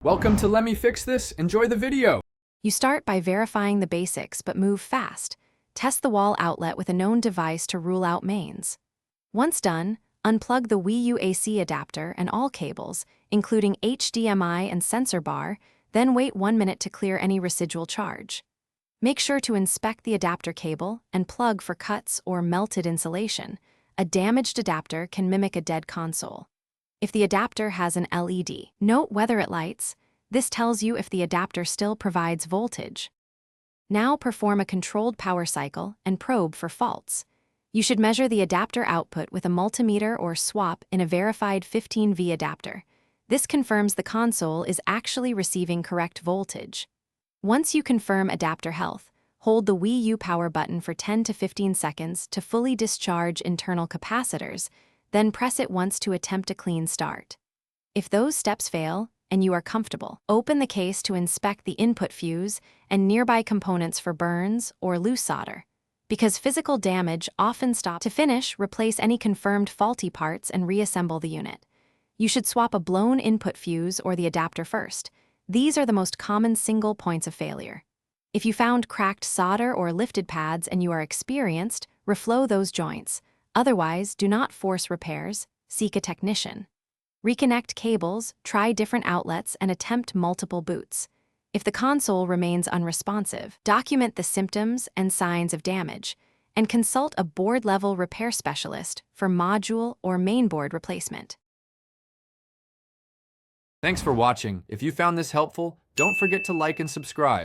Welcome to Let Me Fix This. Enjoy the video. You start by verifying the basics but move fast. Test the wall outlet with a known device to rule out mains. Once done, unplug the Wii U AC adapter and all cables, including HDMI and sensor bar, then wait 1 minute to clear any residual charge. Make sure to inspect the adapter cable and plug for cuts or melted insulation. A damaged adapter can mimic a dead console. If the adapter has an LED, note whether it lights. This tells you if the adapter still provides voltage. Now perform a controlled power cycle and probe for faults. You should measure the adapter output with a multimeter or swap in a verified 15V adapter. This confirms the console is actually receiving correct voltage. Once you confirm adapter health, hold the Wii U power button for 10 to 15 seconds to fully discharge internal capacitors, then press it once to attempt a clean start. If those steps fail, and you are comfortable, open the case to inspect the input fuse and nearby components for burns or loose solder. Because physical damage often stops. To finish, replace any confirmed faulty parts and reassemble the unit. You should swap a blown input fuse or the adapter first. These are the most common single points of failure. If you found cracked solder or lifted pads and you are experienced, reflow those joints. Otherwise, do not force repairs, seek a technician. Reconnect cables, try different outlets, and attempt multiple boots. If the console remains unresponsive, document the symptoms and signs of damage, and consult a board-level repair specialist for module or mainboard replacement. Thanks for watching. If you found this helpful, don't forget to like and subscribe.